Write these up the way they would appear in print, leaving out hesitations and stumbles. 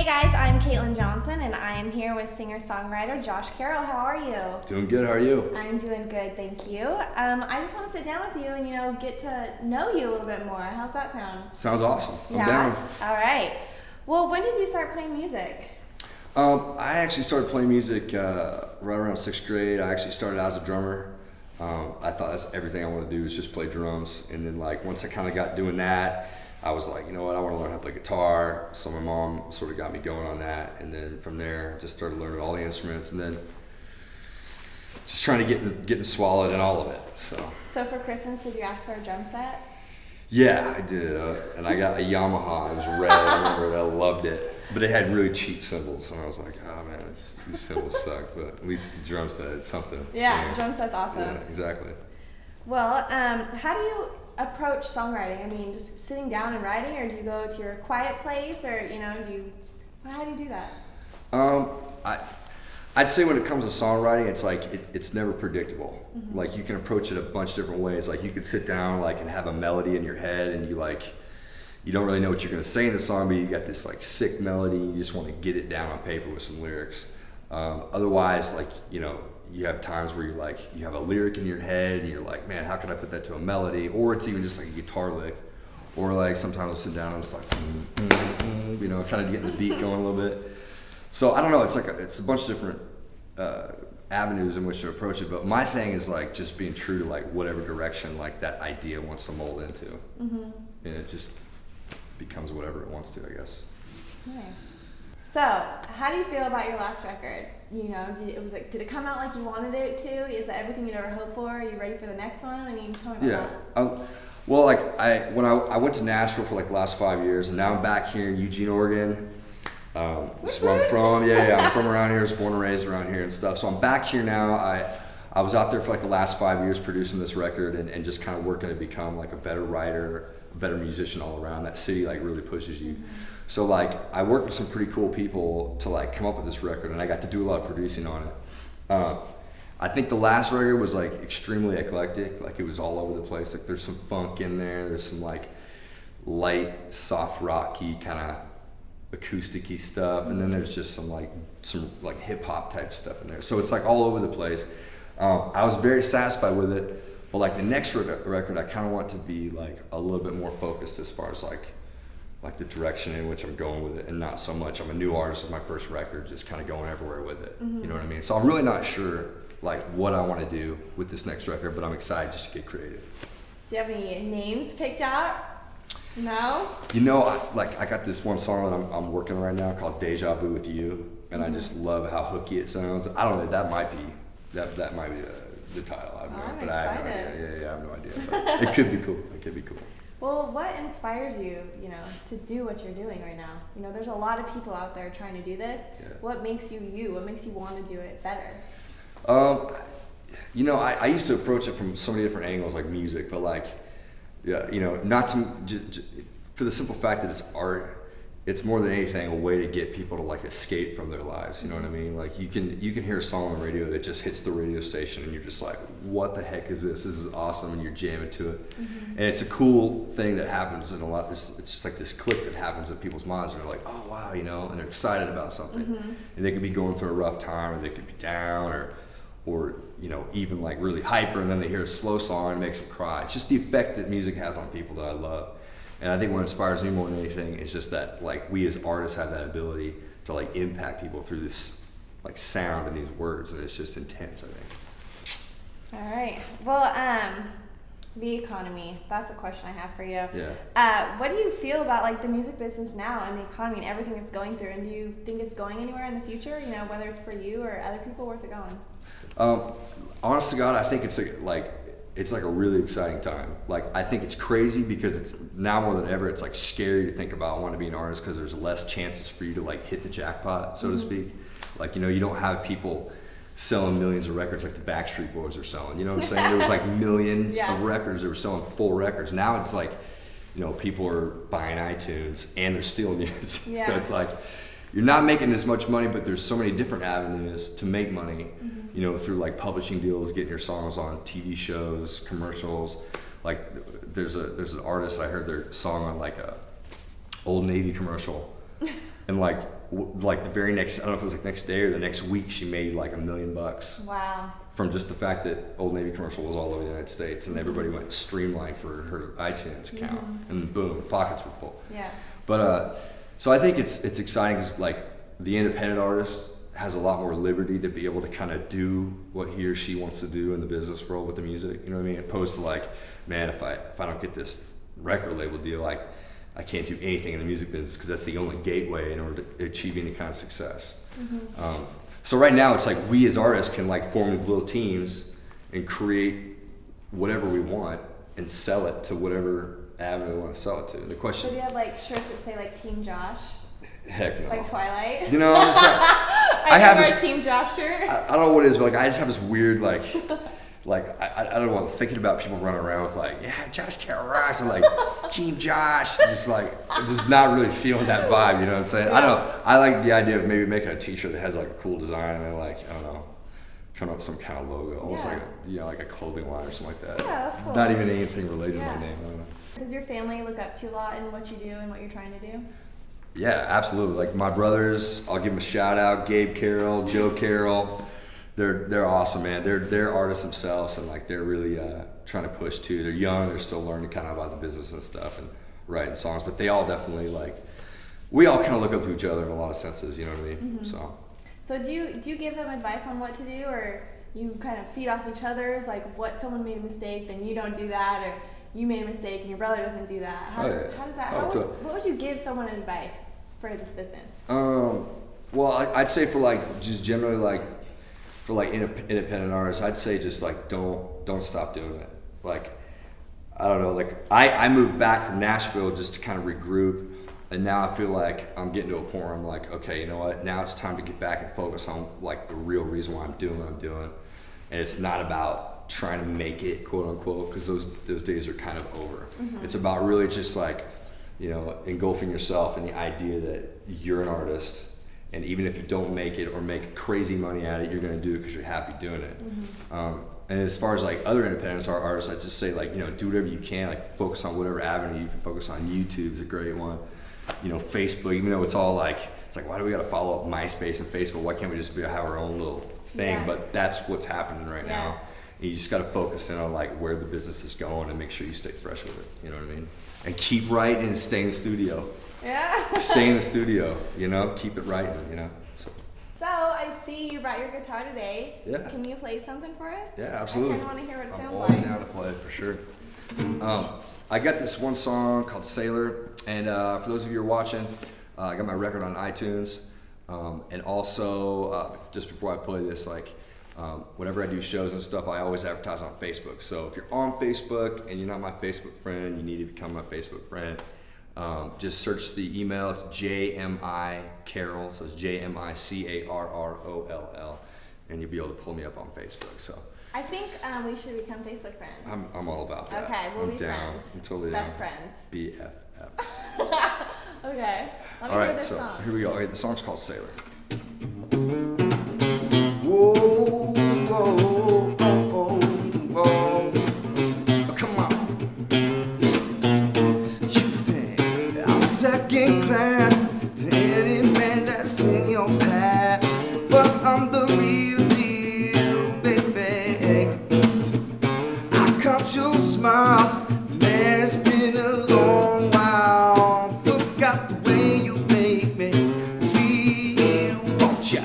Hey guys, I'm Katelynn Johnson and I am here with singer-songwriter Josh Carroll. How are you? Doing good, how are you? I'm doing good, thank you. I just want to sit down with you and get to know you a little bit more. How's that sound? Sounds awesome. I'm Yeah? down. All right. Well, when did you start playing music? I actually started playing music right around 6th grade. I actually started out as a drummer. I thought that's everything I wanted to do is just play drums. And then once I kind of got doing that, I was like, you know what, I want to learn how to play guitar. So my mom sort of got me going on that. And then from there, just started learning all the instruments and then just trying to getting swallowed in all of it. So for Christmas, did you ask for a drum set? Yeah, I did. And I got a Yamaha. It was red. I remember it. I loved it. But it had really cheap cymbals. And I was like, oh man, these cymbals suck. But at least the drum set is something. Yeah, drum set's awesome. Yeah, exactly. Well, how do you approach songwriting? I mean, just sitting down and writing, or do you go to your quiet place, or how do you do that? I'd say when it comes to songwriting, it's it's never predictable. Mm-hmm. Like you can approach it a bunch of different ways. Like you could sit down and have a melody in your head, and you don't really know what you're gonna say in the song, but you got this sick melody. You just want to get it down on paper with some lyrics. Otherwise, you have times where you have a lyric in your head and you're like, man, how can I put that to a melody? Or it's even just a guitar lick. Or sometimes I'll sit down and it's kind of getting the beat going a little bit. So I don't know, it's a bunch of different avenues in which to approach it. But my thing is just being true to whatever direction that idea wants to mold into. Mm-hmm. And it just becomes whatever it wants to, I guess. Nice. So, how do you feel about your last record? Did it come out like you wanted it to? Is it everything you'd ever hoped for? Are you ready for the next one? I mean, tell me about that. Well, when I went to Nashville for the last 5 years, and now I'm back here in Eugene, Oregon. This is where I'm from. Yeah, I'm from around here. I was born and raised around here and stuff. So I'm back here now. I was out there for the last 5 years producing this record and just kind of working to become a better writer, a better musician all around. That city really pushes you. So I worked with some pretty cool people to come up with this record, and I got to do a lot of producing on it. I think the last record was extremely eclectic. It was all over the place. There's some funk in there. There's some light, soft, rocky kind of acousticy stuff, and then there's just some hip hop type stuff in there. So it's all over the place. I was very satisfied with it, but the next record, I kind of want to be a little bit more focused as far as the direction in which I'm going with it, and not so much I'm a new artist with my first record, just kind of going everywhere with it. Mm-hmm. You know what I mean? So I'm really not sure what I want to do with this next record, but I'm excited just to get creative. Do you have any names picked out? No? I got this one song that I'm working on right now called Deja Vu with You, and Mm-hmm. I just love how hooky it sounds. I don't know, that might be the title. I have no idea. Yeah, I have no idea. But it could be cool. Well, what inspires you, to do what you're doing right now? There's a lot of people out there trying to do this. Yeah. What makes you you? What makes you want to do it better? I used to approach it from so many different angles, music, but not to, for the simple fact that it's art, it's more than anything a way to get people to escape from their lives. You know what I mean? You can hear a song on the radio that just hits the radio station, and you're just like, what the heck is this? This is awesome, and you're jamming to it. Mm-hmm. And it's a cool thing that happens in a lot. It's just this click that happens in people's minds, and they're like, oh wow, and they're excited about something. Mm-hmm. And they could be going through a rough time, or they could be down, or even really hyper, and then they hear a slow song and it makes them cry. It's just the effect that music has on people that I love. And I think what inspires me more than anything is just that we as artists have that ability to impact people through this sound and these words, and it's just intense, I think. All right. Well, the economy, that's a question I have for you. Yeah. What do you feel about the music business now and the economy and everything it's going through? And do you think it's going anywhere in the future? Whether it's for you or other people, where's it going? Honest to God, I think it's a really exciting time. I think it's crazy because it's now more than ever, it's scary to think about wanting to be an artist because there's less chances for you to hit the jackpot, so to speak. You don't have people selling millions of records like the Backstreet Boys are selling. You know what I'm saying? There was millions of records that were selling full records. Now it's people are buying iTunes and they're stealing yours. Yeah. So it's you're not making as much money, but there's so many different avenues to make money, through publishing deals, getting your songs on TV shows, commercials. There's an artist, I heard their song on a Old Navy commercial, And like the very next, I don't know if it was like next day or the next week, she made like $1 million. Wow. From just the fact that Old Navy commercial was all over the United States, and everybody went streamline for her iTunes account, and boom, pockets were full. Yeah. But so I think it's exciting because like the independent artist has a lot more liberty to be able to kind of do what he or she wants to do in the business world with the music. You know what I mean? Opposed to like, man, if I don't get this record label deal, like I can't do anything in the music business because that's the only gateway in order to achieve any kind of success. So right now it's like we as artists can like form these little teams and create whatever we want and sell it to whatever avenue we want to sell it to. The question. So do you have like shirts that say like Team Josh? Heck no. Like Twilight? You know, I'm just like, I have a Team Josh shirt. I don't know what it is, but like I just have this weird like I don't know, thinking about people running around with like, yeah, Josh Carroll rocks, and like Team Josh, just like I'm just not really feeling that vibe. You know what I'm saying? Yeah. I don't know. I like the idea of maybe making a T-shirt that has like a cool design and then like I don't know, coming up with some kind of logo, almost like like a clothing line or something like that. Yeah, that's cool. Not even anything related to my name. I don't know. Does your family look up to you a lot in what you do and what you're trying to do? Yeah, absolutely. Like my brothers, I'll give them a shout out. Gabe Carroll, Joe Carroll. They're awesome, man. They're artists themselves, and like they're really trying to push too. They're young. They're still learning kind of about the business and stuff and writing songs. But they all definitely like we all kind of look up to each other in a lot of senses. You know what I mean? So do you give them advice on what to do, or you kind of feed off each other's? Like what someone made a mistake, then you don't do that, or you made a mistake and your brother doesn't do that. How does that? What would you give someone advice for this business? Well, I'd say for like just generally like. For like independent artists, I'd say just like don't stop doing it. Like I don't know, like I moved back from Nashville just to kind of regroup, and now I feel like I'm getting to a point where I'm like, okay, you know what? Now it's time to get back and focus on like the real reason why I'm doing what I'm doing, and it's not about trying to make it, quote unquote, because those days are kind of over. It's about really just like, you know, engulfing yourself in the idea that you're an artist. And even if you don't make it or make crazy money at it, you're going to do it because you're happy doing it. And as far as like other independent artists, I just say like, you know, do whatever you can. Like focus on whatever avenue you can focus on. YouTube is a great one. You know, Facebook, even though it's all like, it's like, why do we got to follow up MySpace and Facebook? Why can't we just have our own little thing? Yeah. But that's what's happening right now. And you just got to focus in on like where the business is going and make sure you stay fresh with it. You know what I mean? And keep writing and stay in the studio. Yeah. Stay in the studio, you know, keep it writing, you know. So I see you brought your guitar today. Yeah. Can you play something for us? Yeah, absolutely. I kind of want to hear what it sounds like. I'm all down to play it for sure. I got this one song called Sailor, and for those of you who are watching, I got my record on iTunes, and also just before I play this, like whenever I do shows and stuff, I always advertise on Facebook. So if you're on Facebook and you're not my Facebook friend, you need to become my Facebook friend. Just search the email. It's JMI-Carroll, so it's JMICARROLL, and you'll be able to pull me up on Facebook. So I think we should become Facebook friends. I'm all about that. Okay, we'll be down. friends. I'm totally Best down. friends. BFFs. Okay. Let me all right, hear this so song. here we go. Okay, the song's called Sailor. Whoa, whoa, whoa, whoa. Come on. Second class to any man that's in your path, but I'm the real deal, baby. I caught your smile, man, it's been a long while. Forgot the way you make me feel. Won't ya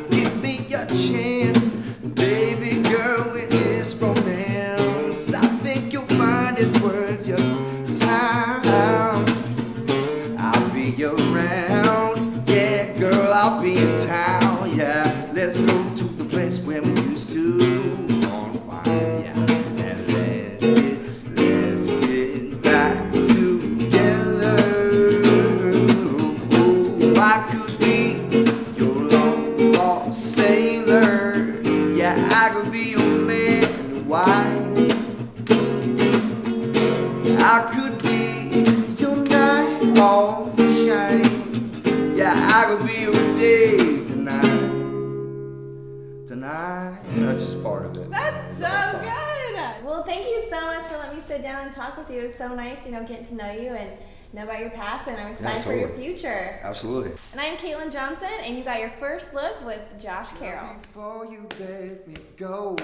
give me a chance, baby girl, with this romance? I think you'll find it's worth your time. Around, yeah, girl, I'll be in town, yeah. Let's go to the place where we used to unwind, yeah. And let's get back together. Oh, I could be your long lost sailor, yeah. I could be your man in white. I could be your night all shining. Yeah, I could be your day tonight. That's just part of it. That's so good. Well, thank you so much for letting me sit down and talk with you. It was so nice, you know, getting to know you, and know about your past, and I'm excited for your future. Absolutely. And I'm Katelynn Johnson, and you got your first look with Josh Carroll. Before you let me go,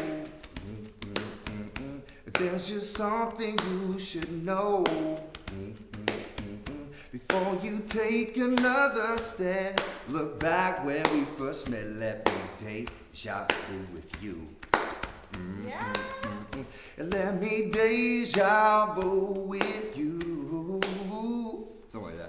there's just something you should know. Before you take another step, look back where we first met. Let me deja vu with you. Yeah. Let me deja vu with you. Something like that.